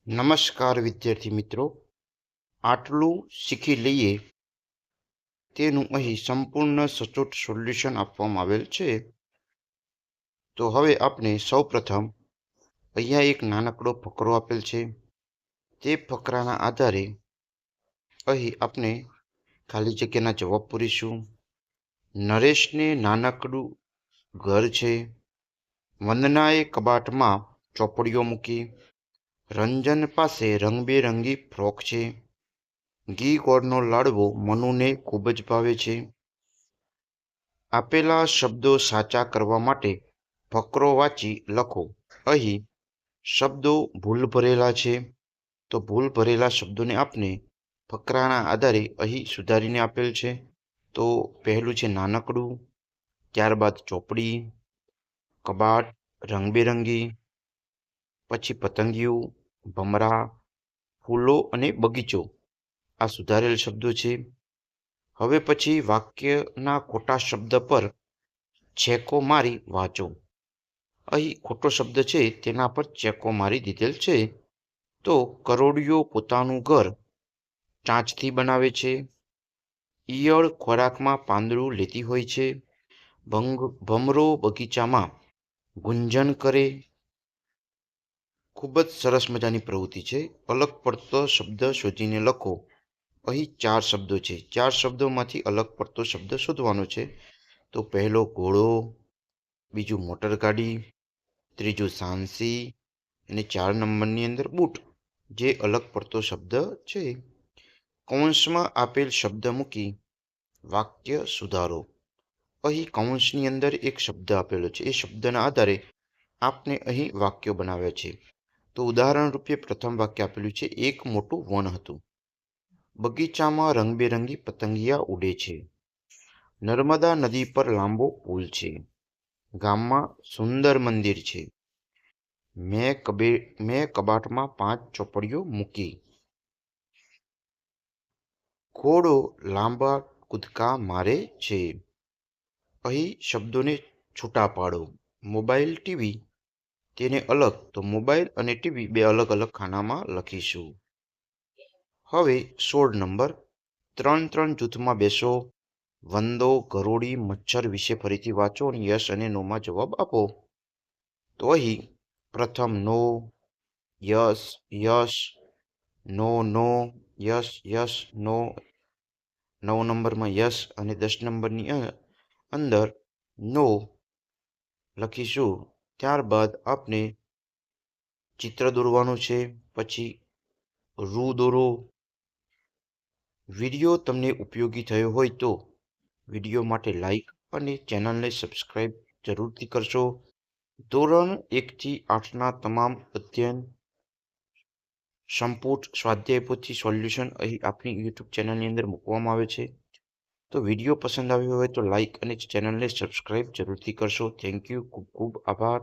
નમસ્કાર વિદ્યાર્થી મિત્રો, આટલું શીખી લઈએ તેનું અહીં સંપૂર્ણ સચોટ સોલ્યુશન આપવામાં આવેલ છે. તો હવે આપણે સૌપ્રથમ અહીંયા એક નાનકડો ફકરો આપેલ છે. તે ફકરાના આધારે અહીં આપણે ખાલી જગ્યાના જવાબ પૂરીશું. નરેશને નાનકડું ઘર છે. વંદનાએ કબાટમાં ચોપડીઓ મૂકી. રંજન પાસે રંગબેરંગી ફ્રોક છે. ઘી ગોળનો લાડવો મનુને ખૂબ જ ભાવે છે. આપેલા શબ્દો સાચા કરવા માટે ફકરો વાંચી લખો. અહીં શબ્દો ભૂલ ભરેલા છે, તો ભૂલ ભરેલા શબ્દોને આપણે ફકરાના આધારે અહીં સુધારીને આપેલ છે. તો પહેલું છે નાનકડું, ત્યારબાદ ચોપડી, કબાટ રંગબેરંગી, પછી પતંગિયું, ભમરા, ફૂલો અને બગીચો આ સુધારેલ શબ્દો છે. હવે પછી વાક્યના ખોટા શબ્દ પર ચેકો મારી વાંચો. અહીં ખોટો શબ્દ છે તેના પર ચેકો મારી દીધેલ છે. તો કરોડિયો પોતાનું ઘર ચાંચથી બનાવે છે. ઈયળ ખોરાકમાં પાંદડું લેતી હોય છે. ભમરો બગીચામાં ગુંજન કરે. ખૂબ જ સરસ મજાની પ્રવૃત્તિ છે. અલગ પડતો શબ્દ શોધીને લખો. અહીં 4 શબ્દો છે. 4 શબ્દોમાંથી અલગ પડતો શબ્દ શોધવાનો છે. તો પહેલો ઘોડો, બીજું મોટરગાડી, ત્રીજું સાંસી અને 4 નંબરની અંદર બૂટ, જે અલગ પડતો શબ્દ છે. કૌંસમાં આપેલ શબ્દ મૂકી વાક્ય સુધારો. અહીં કૌંસની અંદર એક શબ્દ આપેલો છે. એ શબ્દના આધારે આપણે અહીં વાક્યો બનાવ્યા છે. તો ઉદાહરણ રૂપે પ્રથમ વાક્ય આપેલું છે, એક મોટું વન હતું. બગીચામાં રંગબેરંગી પતંગિયા ઉડે છે. નર્મદા નદી પર લાંબો પુલ છે. ગામમાં સુંદર મંદિર છે. મેં કબાટમાં 5 ચોપડીઓ મૂકી. ઘોડો લાંબા કૂદકા મારે છે. અહીં શબ્દોને છૂટા પાડો. મોબાઈલ, ટીવી તેને અલગ, તો મોબાઈલ અને ટીવી બે અલગ અલગ ખાનામાં લખીશું. હવે 16 નંબર, 3 જૂથમાં બેસો. વંદો, ગરોળી, મચ્છર વિશે ફરીથી વાંચો અને યસ અને નોમાં જવાબ આપો. તો અહીં પ્રથમ નો, યસ, યસ, નો, નો, યસ, યસ, નો. 9 નંબરમાં યસ અને 10 નંબરની અંદર નો લખીશું. ત્યારબાદ આપણે ચિત્ર દોરવાનું છે. પછી રૂ દોરો. વિડીયો તમને ઉપયોગી થયો હોય તો વિડીયો માટે લાઈક અને ચેનલને સબસ્ક્રાઈબ જરૂરથી કરશો. ધોરણ 1 થી 8ના તમામ અધ્યયન સંપુટ સ્વાધ્યાય પોથી સોલ્યુશન અહીં આપણી યુટ્યુબ ચેનલની અંદર મૂકવામાં આવે છે. તો વિડીયો પસંદ આવ્યો હોય તો લાઈક અને ચેનલને સબસ્ક્રાઈબ જરૂરથી કરશો. Thank you. ખૂબ ખૂબ આભાર.